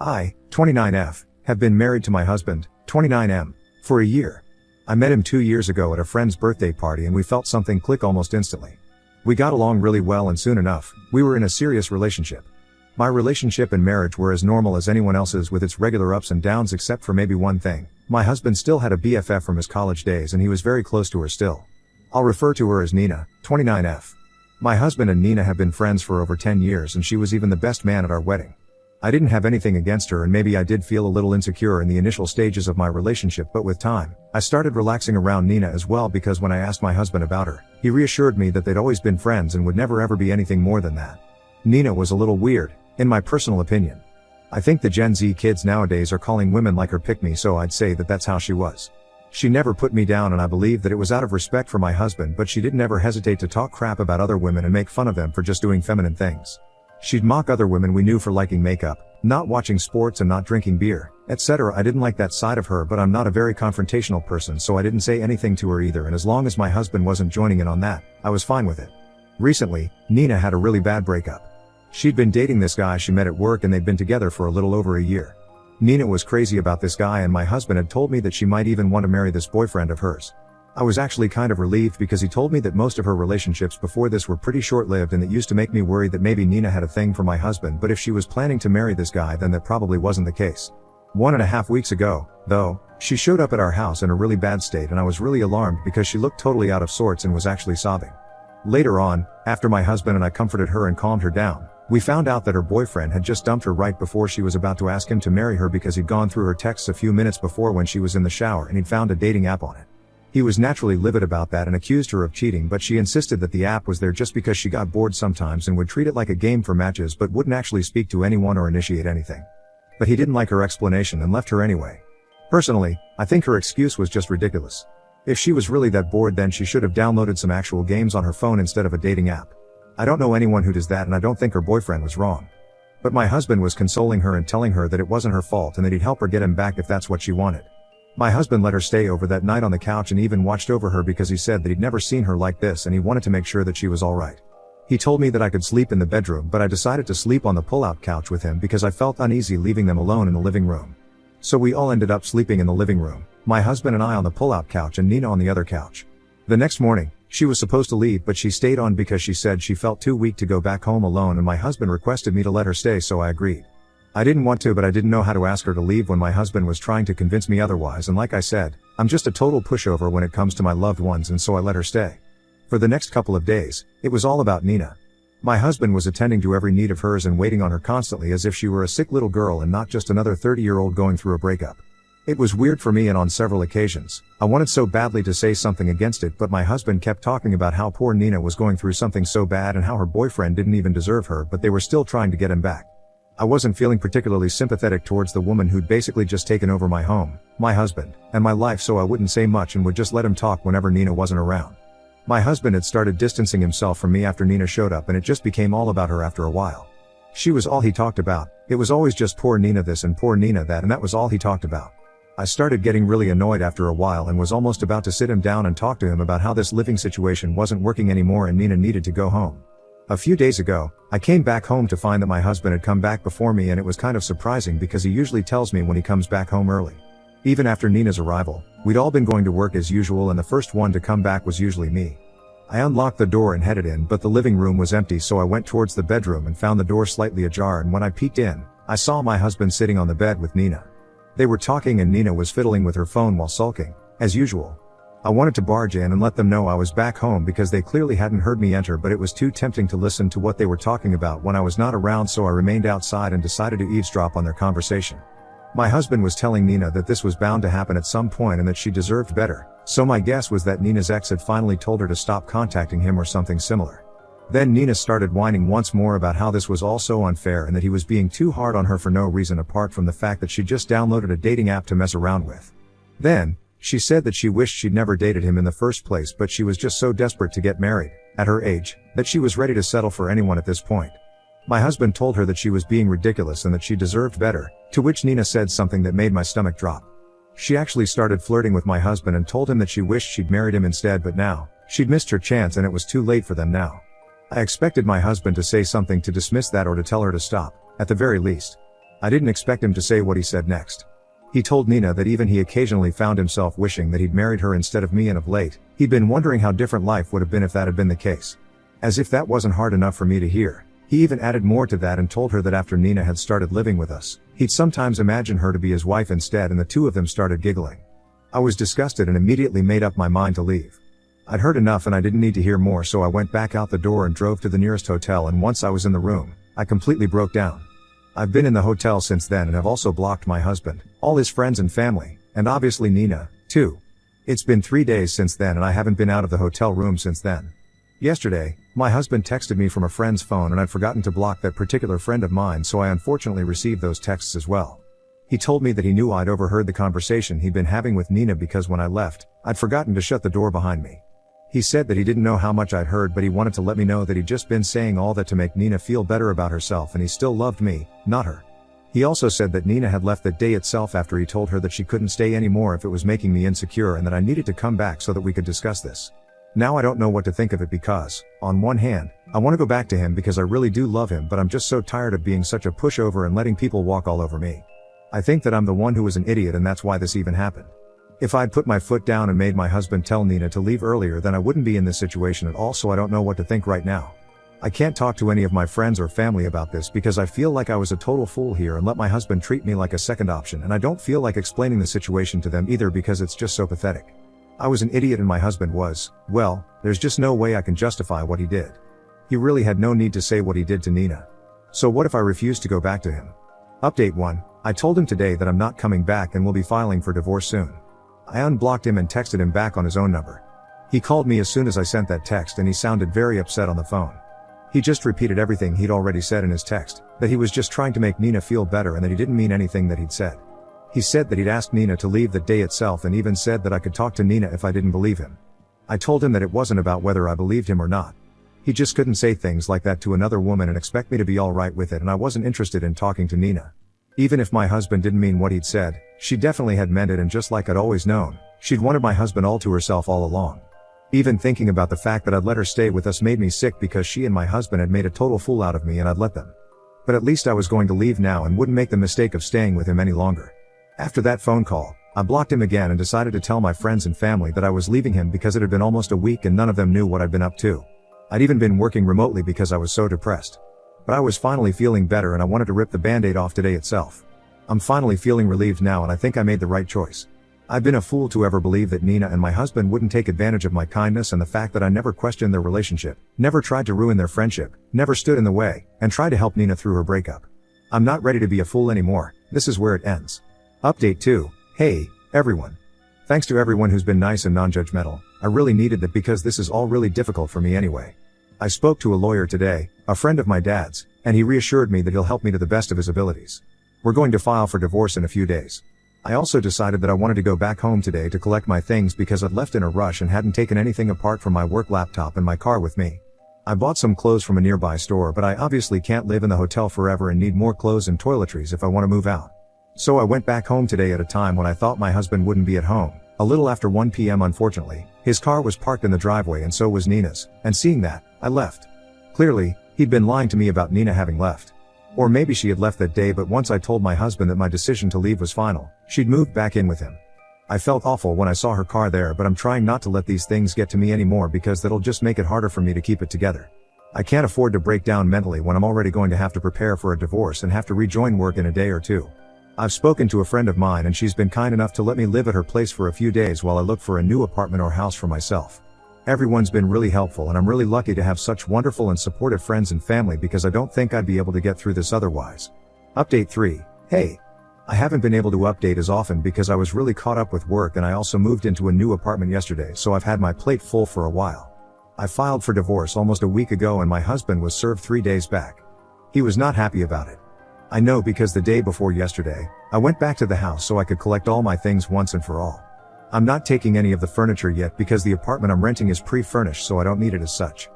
I, 29F, have been married to my husband, 29M, for a year. I met him 2 years ago at a friend's birthday party and we felt something click almost instantly. We got along really well and soon enough, we were in a serious relationship. My relationship and marriage were as normal as anyone else's with its regular ups and downs except for maybe one thing. My husband still had a BFF from his college days and he was very close to her still. I'll refer to her as Nina, 29F. My husband and Nina have been friends for over 10 years and she was even the best man at our wedding. I didn't have anything against her and maybe I did feel a little insecure in the initial stages of my relationship, but with time, I started relaxing around Nina as well because when I asked my husband about her, he reassured me that they'd always been friends and would never ever be anything more than that. Nina was a little weird, in my personal opinion. I think the Gen Z kids nowadays are calling women like her pick-me, so I'd say that that's how she was. She never put me down and I believe that it was out of respect for my husband, but she didn't ever hesitate to talk crap about other women and make fun of them for just doing feminine things. She'd mock other women we knew for liking makeup, not watching sports and not drinking beer, etc. I didn't like that side of her, but I'm not a very confrontational person, so I didn't say anything to her either, and as long as my husband wasn't joining in on that, I was fine with it. Recently, Nina had a really bad breakup. She'd been dating this guy she met at work and they'd been together for a little over a year. Nina was crazy about this guy and my husband had told me that she might even want to marry this boyfriend of hers. I was actually kind of relieved because he told me that most of her relationships before this were pretty short-lived, and it used to make me worry that maybe Nina had a thing for my husband, but if she was planning to marry this guy then that probably wasn't the case. 1.5 weeks ago, though, she showed up at our house in a really bad state and I was really alarmed because she looked totally out of sorts and was actually sobbing. Later on, after my husband and I comforted her and calmed her down, we found out that her boyfriend had just dumped her right before she was about to ask him to marry her because he'd gone through her texts a few minutes before when she was in the shower and he'd found a dating app on it. He was naturally livid about that and accused her of cheating, but she insisted that the app was there just because she got bored sometimes and would treat it like a game for matches but wouldn't actually speak to anyone or initiate anything. But he didn't like her explanation and left her anyway. Personally, I think her excuse was just ridiculous. If she was really that bored then she should have downloaded some actual games on her phone instead of a dating app. I don't know anyone who does that and I don't think her boyfriend was wrong. But my husband was consoling her and telling her that it wasn't her fault and that he'd help her get him back if that's what she wanted. My husband let her stay over that night on the couch and even watched over her because he said that he'd never seen her like this and he wanted to make sure that she was alright. He told me that I could sleep in the bedroom, but I decided to sleep on the pull-out couch with him because I felt uneasy leaving them alone in the living room. So we all ended up sleeping in the living room, my husband and I on the pull-out couch and Nina on the other couch. The next morning, she was supposed to leave but she stayed on because she said she felt too weak to go back home alone and my husband requested me to let her stay, so I agreed. I didn't want to, but I didn't know how to ask her to leave when my husband was trying to convince me otherwise, and like I said, I'm just a total pushover when it comes to my loved ones, and so I let her stay. For the next couple of days, it was all about Nina. My husband was attending to every need of hers and waiting on her constantly as if she were a sick little girl and not just another 30-year-old going through a breakup. It was weird for me and on several occasions, I wanted so badly to say something against it, but my husband kept talking about how poor Nina was going through something so bad and how her boyfriend didn't even deserve her, but they were still trying to get him back. I wasn't feeling particularly sympathetic towards the woman who'd basically just taken over my home, my husband, and my life, so I wouldn't say much and would just let him talk whenever Nina wasn't around. My husband had started distancing himself from me after Nina showed up and it just became all about her after a while. She was all he talked about, it was always just poor Nina this and poor Nina that, and that was all he talked about. I started getting really annoyed after a while and was almost about to sit him down and talk to him about how this living situation wasn't working anymore and Nina needed to go home. A few days ago, I came back home to find that my husband had come back before me, and it was kind of surprising because he usually tells me when he comes back home early. Even after Nina's arrival, we'd all been going to work as usual and the first one to come back was usually me. I unlocked the door and headed in, but the living room was empty, so I went towards the bedroom and found the door slightly ajar, and when I peeked in, I saw my husband sitting on the bed with Nina. They were talking and Nina was fiddling with her phone while sulking, as usual. I wanted to barge in and let them know I was back home because they clearly hadn't heard me enter, but it was too tempting to listen to what they were talking about when I was not around, so I remained outside and decided to eavesdrop on their conversation. My husband was telling Nina that this was bound to happen at some point and that she deserved better, so my guess was that Nina's ex had finally told her to stop contacting him or something similar. Then Nina started whining once more about how this was all so unfair and that he was being too hard on her for no reason apart from the fact that she just downloaded a dating app to mess around with. Then, she said that she wished she'd never dated him in the first place, but she was just so desperate to get married, at her age, that she was ready to settle for anyone at this point. My husband told her that she was being ridiculous and that she deserved better, to which Nina said something that made my stomach drop. She actually started flirting with my husband and told him that she wished she'd married him instead, but now, she'd missed her chance and it was too late for them now. I expected my husband to say something to dismiss that or to tell her to stop, at the very least. I didn't expect him to say what he said next. He told Nina that even he occasionally found himself wishing that he'd married her instead of me, and of late, he'd been wondering how different life would have been if that had been the case. As if that wasn't hard enough for me to hear, he even added more to that and told her that after Nina had started living with us, he'd sometimes imagine her to be his wife instead, and the two of them started giggling. I was disgusted and immediately made up my mind to leave. I'd heard enough and I didn't need to hear more, so I went back out the door and drove to the nearest hotel, and once I was in the room, I completely broke down. I've been in the hotel since then and have also blocked my husband, all his friends and family, and obviously Nina, too. It's been 3 days since then and I haven't been out of the hotel room since then. Yesterday, my husband texted me from a friend's phone and I'd forgotten to block that particular friend of mine, so I unfortunately received those texts as well. He told me that he knew I'd overheard the conversation he'd been having with Nina because when I left, I'd forgotten to shut the door behind me. He said that he didn't know how much I'd heard, but he wanted to let me know that he'd just been saying all that to make Nina feel better about herself and he still loved me, not her. He also said that Nina had left that day itself after he told her that she couldn't stay anymore if it was making me insecure and that I needed to come back so that we could discuss this. Now I don't know what to think of it because, on one hand, I want to go back to him because I really do love him, but I'm just so tired of being such a pushover and letting people walk all over me. I think that I'm the one who was an idiot and that's why this even happened. If I'd put my foot down and made my husband tell Nina to leave earlier, then I wouldn't be in this situation at all, so I don't know what to think right now. I can't talk to any of my friends or family about this because I feel like I was a total fool here and let my husband treat me like a second option, and I don't feel like explaining the situation to them either because it's just so pathetic. I was an idiot and my husband was, well, there's just no way I can justify what he did. He really had no need to say what he did to Nina. So what if I refuse to go back to him? Update 1. I told him today that I'm not coming back and will be filing for divorce soon. I unblocked him and texted him back on his own number. He called me as soon as I sent that text and he sounded very upset on the phone. He just repeated everything he'd already said in his text, that he was just trying to make Nina feel better and that he didn't mean anything that he'd said. He said that he'd asked Nina to leave that day itself and even said that I could talk to Nina if I didn't believe him. I told him that it wasn't about whether I believed him or not. He just couldn't say things like that to another woman and expect me to be alright with it, and I wasn't interested in talking to Nina. Even if my husband didn't mean what he'd said, she definitely had meant it, and just like I'd always known, she'd wanted my husband all to herself all along. Even thinking about the fact that I'd let her stay with us made me sick because she and my husband had made a total fool out of me and I'd let them. But at least I was going to leave now and wouldn't make the mistake of staying with him any longer. After that phone call, I blocked him again and decided to tell my friends and family that I was leaving him because it had been almost a week and none of them knew what I'd been up to. I'd even been working remotely because I was so depressed. But I was finally feeling better and I wanted to rip the band-aid off today itself. I'm finally feeling relieved now and I think I made the right choice. I've been a fool to ever believe that Nina and my husband wouldn't take advantage of my kindness and the fact that I never questioned their relationship, never tried to ruin their friendship, never stood in the way, and tried to help Nina through her breakup. I'm not ready to be a fool anymore. This is where it ends. Update 2. Hey, everyone. Thanks to everyone who's been nice and non-judgmental. I really needed that because this is all really difficult for me anyway. I spoke to a lawyer today, a friend of my dad's, and he reassured me that he'll help me to the best of his abilities. We're going to file for divorce in a few days. I also decided that I wanted to go back home today to collect my things because I'd left in a rush and hadn't taken anything apart from my work laptop and my car with me. I bought some clothes from a nearby store, but I obviously can't live in the hotel forever and need more clothes and toiletries if I want to move out. So I went back home today at a time when I thought my husband wouldn't be at home, a little after 1 p.m. Unfortunately, his car was parked in the driveway and so was Nina's, and seeing that, I left. Clearly, he'd been lying to me about Nina having left. Or maybe she had left that day, but once I told my husband that my decision to leave was final, she'd moved back in with him. I felt awful when I saw her car there, but I'm trying not to let these things get to me anymore because that'll just make it harder for me to keep it together. I can't afford to break down mentally when I'm already going to have to prepare for a divorce and have to rejoin work in a day or two. I've spoken to a friend of mine and she's been kind enough to let me live at her place for a few days while I look for a new apartment or house for myself. Everyone's been really helpful and I'm really lucky to have such wonderful and supportive friends and family because I don't think I'd be able to get through this otherwise. Update 3. Hey. I haven't been able to update as often because I was really caught up with work and I also moved into a new apartment yesterday, so I've had my plate full for a while. I filed for divorce almost a week ago and my husband was served 3 days back. He was not happy about it. I know because the day before yesterday, I went back to the house so I could collect all my things once and for all. I'm not taking any of the furniture yet because the apartment I'm renting is pre-furnished, so I don't need it as such.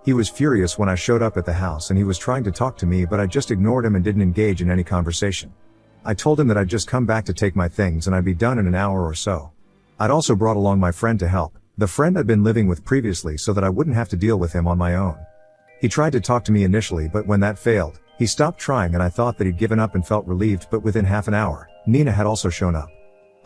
He was furious when I showed up at the house and he was trying to talk to me, but I just ignored him and didn't engage in any conversation. I told him that I'd just come back to take my things and I'd be done in an hour or so. I'd also brought along my friend to help, the friend I'd been living with previously, so that I wouldn't have to deal with him on my own. He tried to talk to me initially, but when that failed, He stopped trying and I thought that he'd given up and felt relieved, but within half an hour, Nina had also shown up.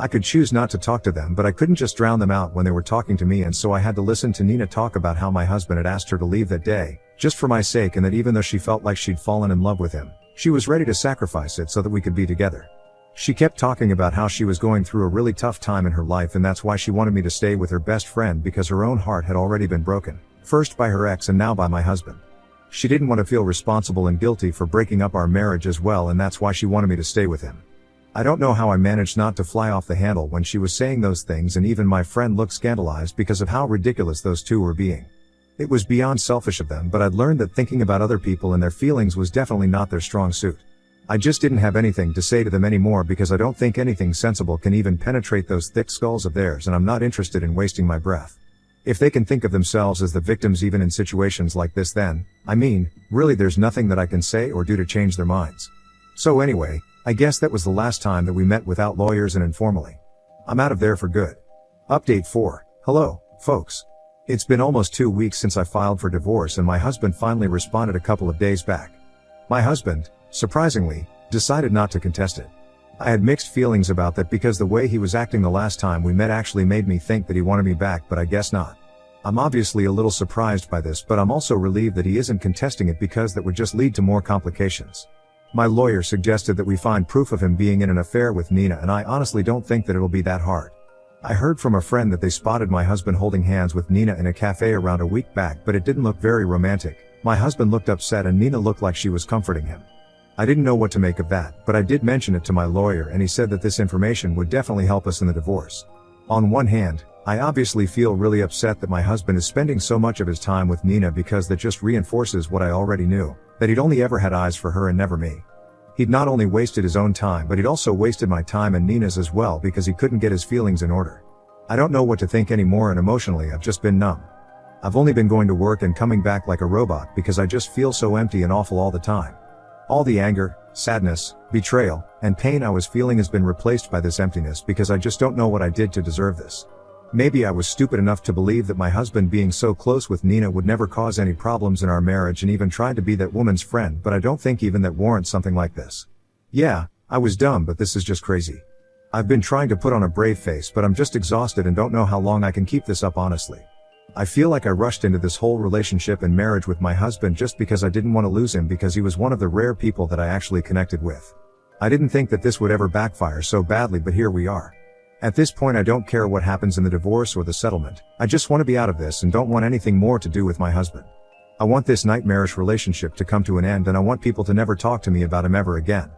I could choose not to talk to them, but I couldn't just drown them out when they were talking to me, and so I had to listen to Nina talk about how my husband had asked her to leave that day, just for my sake, and that even though she felt like she'd fallen in love with him, she was ready to sacrifice it so that we could be together. She kept talking about how she was going through a really tough time in her life, and that's why she wanted me to stay with her best friend, because her own heart had already been broken, first by her ex and now by my husband. She didn't want to feel responsible and guilty for breaking up our marriage as well, and that's why she wanted me to stay with him. I don't know how I managed not to fly off the handle when she was saying those things, and even my friend looked scandalized because of how ridiculous those two were being. It was beyond selfish of them, but I'd learned that thinking about other people and their feelings was definitely not their strong suit. I just didn't have anything to say to them anymore, because I don't think anything sensible can even penetrate those thick skulls of theirs, and I'm not interested in wasting my breath. If they can think of themselves as the victims even in situations like this, then, really there's nothing that I can say or do to change their minds. So anyway, I guess that was the last time that we met without lawyers and informally. I'm out of there for good. Update 4. Hello, folks. It's been almost 2 weeks since I filed for divorce, and my husband finally responded a couple of days back. My husband, surprisingly, decided not to contest it. I had mixed feelings about that, because the way he was acting the last time we met actually made me think that he wanted me back, but I guess not. I'm obviously a little surprised by this, but I'm also relieved that he isn't contesting it, because that would just lead to more complications. My lawyer suggested that we find proof of him being in an affair with Nina, and I honestly don't think that it'll be that hard. I heard from a friend that they spotted my husband holding hands with Nina in a cafe around a week back, but it didn't look very romantic. My husband looked upset and Nina looked like she was comforting him. I didn't know what to make of that, but I did mention it to my lawyer, and he said that this information would definitely help us in the divorce. On one hand, I obviously feel really upset that my husband is spending so much of his time with Nina, because that just reinforces what I already knew, that he'd only ever had eyes for her and never me. He'd not only wasted his own time, but he'd also wasted my time and Nina's as well, because he couldn't get his feelings in order. I don't know what to think anymore, and emotionally I've just been numb. I've only been going to work and coming back like a robot, because I just feel so empty and awful all the time. All the anger, sadness, betrayal, and pain I was feeling has been replaced by this emptiness, because I just don't know what I did to deserve this. Maybe I was stupid enough to believe that my husband being so close with Nina would never cause any problems in our marriage, and even tried to be that woman's friend, but I don't think even that warrants something like this. Yeah, I was dumb, but this is just crazy. I've been trying to put on a brave face, but I'm just exhausted and don't know how long I can keep this up, honestly. I feel like I rushed into this whole relationship and marriage with my husband just because I didn't want to lose him, because he was one of the rare people that I actually connected with. I didn't think that this would ever backfire so badly, but here we are. At this point I don't care what happens in the divorce or the settlement. I just want to be out of this and don't want anything more to do with my husband. I want this nightmarish relationship to come to an end, and I want people to never talk to me about him ever again.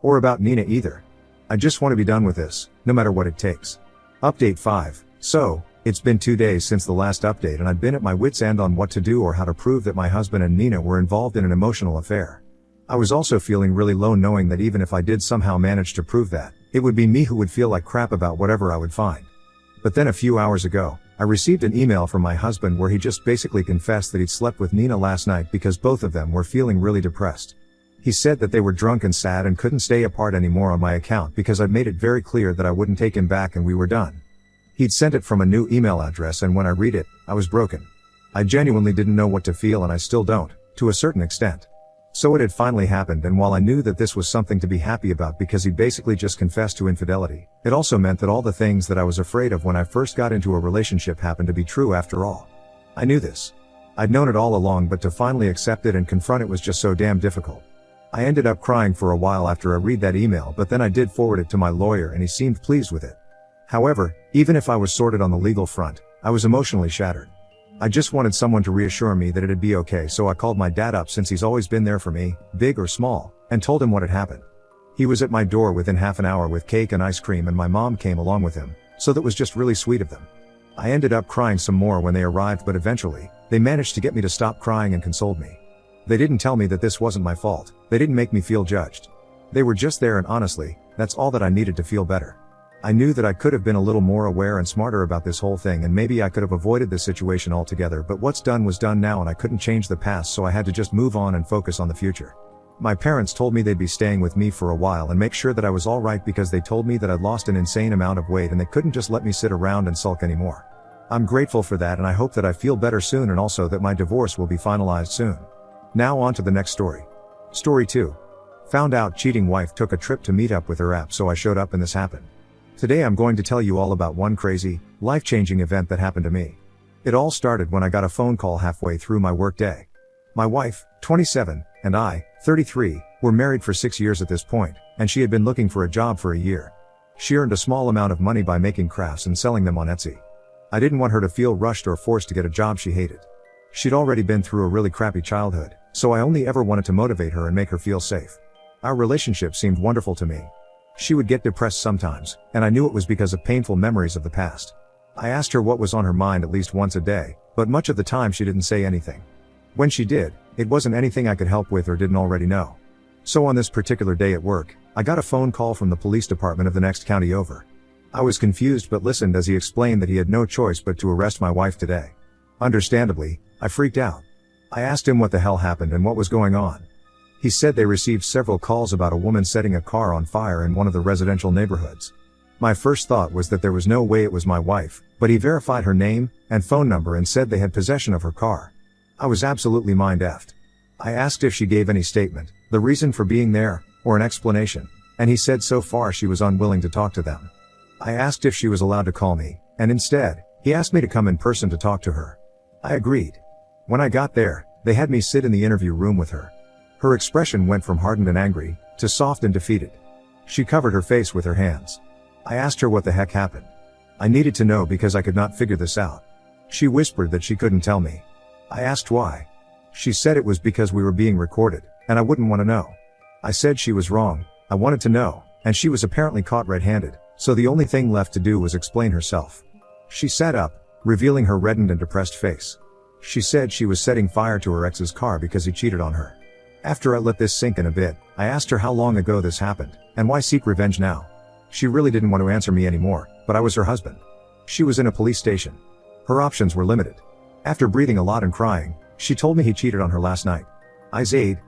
Or about Nina either. I just want to be done with this, no matter what it takes. Update 5. So, it's been 2 days since the last update, and I've been at my wit's end on what to do or how to prove that my husband and Nina were involved in an emotional affair. I was also feeling really low, knowing that even if I did somehow manage to prove that, it would be me who would feel like crap about whatever I would find. But then a few hours ago, I received an email from my husband where he just basically confessed that he'd slept with Nina last night because both of them were feeling really depressed. He said that they were drunk and sad and couldn't stay apart anymore on my account, because I'd made it very clear that I wouldn't take him back and we were done. He'd sent it from a new email address, and when I read it, I was broken. I genuinely didn't know what to feel, and I still don't, to a certain extent. So it had finally happened, and while I knew that this was something to be happy about because he basically just confessed to infidelity, it also meant that all the things that I was afraid of when I first got into a relationship happened to be true after all. I knew this. I'd known it all along, but to finally accept it and confront it was just so damn difficult. I ended up crying for a while after I read that email, but then I did forward it to my lawyer and he seemed pleased with it. However, even if I was sorted on the legal front, I was emotionally shattered. I just wanted someone to reassure me that it'd be okay, so I called my dad up, since he's always been there for me, big or small, and told him what had happened. He was at my door within half an hour with cake and ice cream, and my mom came along with him, so that was just really sweet of them. I ended up crying some more when they arrived, but eventually, they managed to get me to stop crying and consoled me. They didn't tell me that this wasn't my fault. They didn't make me feel judged. They were just there, and honestly, that's all that I needed to feel better. I knew that I could have been a little more aware and smarter about this whole thing, and maybe I could have avoided this situation altogether, but what's done was done now, and I couldn't change the past, so I had to just move on and focus on the future. My parents told me they'd be staying with me for a while and make sure that I was alright, because they told me that I'd lost an insane amount of weight and they couldn't just let me sit around and sulk anymore. I'm grateful for that, and I hope that I feel better soon, and also that my divorce will be finalized soon. Now on to the next story. Story 2. Found out cheating wife took a trip to meet up with her app, so I showed up and this happened. Today I'm going to tell you all about one crazy, life-changing event that happened to me. It all started when I got a phone call halfway through my workday. My wife, 27, and I, 33, were married for 6 years at this point, and she had been looking for a job for a year. She earned a small amount of money by making crafts and selling them on Etsy. I didn't want her to feel rushed or forced to get a job she hated. She'd already been through a really crappy childhood, so I only ever wanted to motivate her and make her feel safe. Our relationship seemed wonderful to me. She would get depressed sometimes, and I knew it was because of painful memories of the past. I asked her what was on her mind at least once a day, but much of the time she didn't say anything. When she did, it wasn't anything I could help with or didn't already know. So on this particular day at work, I got a phone call from the police department of the next county over. I was confused but listened as he explained that he had no choice but to arrest my wife today. Understandably, I freaked out. I asked him what the hell happened and what was going on. He said they received several calls about a woman setting a car on fire in one of the residential neighborhoods. My first thought was that there was no way it was my wife, but he verified her name and phone number and said they had possession of her car. I was absolutely mind-effed. I asked if she gave any statement, the reason for being there, or an explanation, and he said so far she was unwilling to talk to them. I asked if she was allowed to call me, and instead, he asked me to come in person to talk to her. I agreed. When I got there, they had me sit in the interview room with her. Her expression went from hardened and angry, to soft and defeated. She covered her face with her hands. I asked her what the heck happened. I needed to know because I could not figure this out. She whispered that she couldn't tell me. I asked why. She said it was because we were being recorded, and I wouldn't want to know. I said she was wrong, I wanted to know, and she was apparently caught red-handed, so the only thing left to do was explain herself. She sat up, revealing her reddened and depressed face. She said she was setting fire to her ex's car because he cheated on her. After I let this sink in a bit, I asked her how long ago this happened, and why seek revenge now. She really didn't want to answer me anymore, but I was her husband. She was in a police station. Her options were limited. After breathing a lot and crying, she told me he cheated on her last night. I said,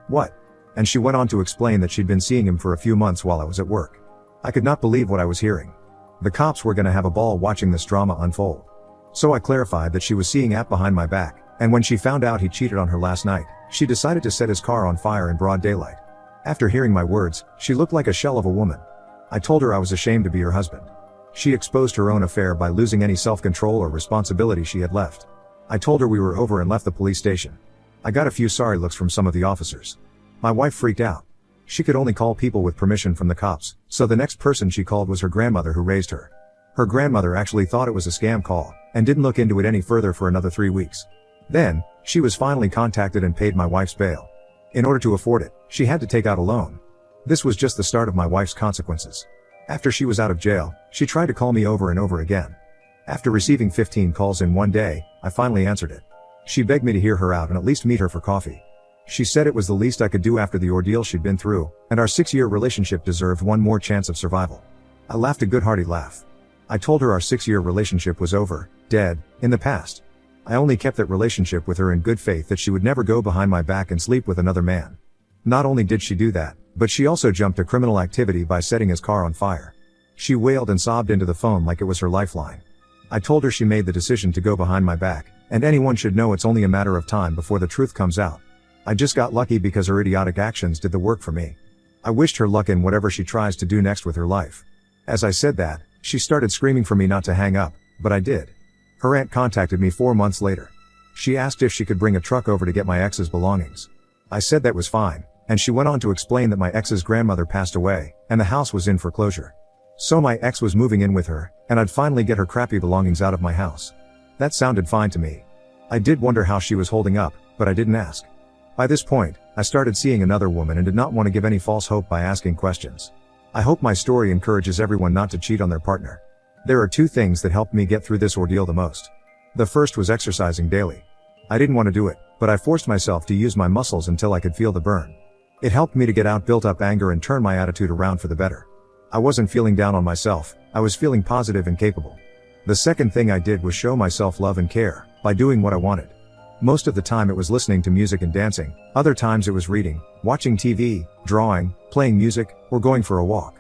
what? And she went on to explain that she'd been seeing him for a few months while I was at work. I could not believe what I was hearing. The cops were gonna have a ball watching this drama unfold. So I clarified that she was seeing App behind my back, and when she found out he cheated on her last night, she decided to set his car on fire in broad daylight. After hearing my words, she looked like a shell of a woman. I told her I was ashamed to be her husband. She exposed her own affair by losing any self-control or responsibility she had left. I told her we were over and left the police station. I got a few sorry looks from some of the officers. My wife freaked out. She could only call people with permission from the cops, so the next person she called was her grandmother who raised her. Her grandmother actually thought it was a scam call, and didn't look into it any further for another 3 weeks. Then, she was finally contacted and paid my wife's bail. In order to afford it, she had to take out a loan. This was just the start of my wife's consequences. After she was out of jail, she tried to call me over and over again. After receiving 15 calls in one day, I finally answered it. She begged me to hear her out and at least meet her for coffee. She said it was the least I could do after the ordeal she'd been through, and our 6-year relationship deserved one more chance of survival. I laughed a good hearty laugh. I told her our 6-year relationship was over, dead, in the past. I only kept that relationship with her in good faith that she would never go behind my back and sleep with another man. Not only did she do that, but she also jumped to criminal activity by setting his car on fire. She wailed and sobbed into the phone like it was her lifeline. I told her she made the decision to go behind my back, and anyone should know it's only a matter of time before the truth comes out. I just got lucky because her idiotic actions did the work for me. I wished her luck in whatever she tries to do next with her life. As I said that, she started screaming for me not to hang up, but I did. Her aunt contacted me 4 months later. She asked if she could bring a truck over to get my ex's belongings. I said that was fine, and she went on to explain that my ex's grandmother passed away, and the house was in foreclosure. So my ex was moving in with her, and I'd finally get her crappy belongings out of my house. That sounded fine to me. I did wonder how she was holding up, but I didn't ask. By this point, I started seeing another woman and did not want to give any false hope by asking questions. I hope my story encourages everyone not to cheat on their partner. There are 2 things that helped me get through this ordeal the most. The first was exercising daily. I didn't want to do it, but I forced myself to use my muscles until I could feel the burn. It helped me to get out built up anger and turn my attitude around for the better. I wasn't feeling down on myself, I was feeling positive and capable. The second thing I did was show myself love and care, by doing what I wanted. Most of the time it was listening to music and dancing, other times it was reading, watching TV, drawing, playing music, or going for a walk.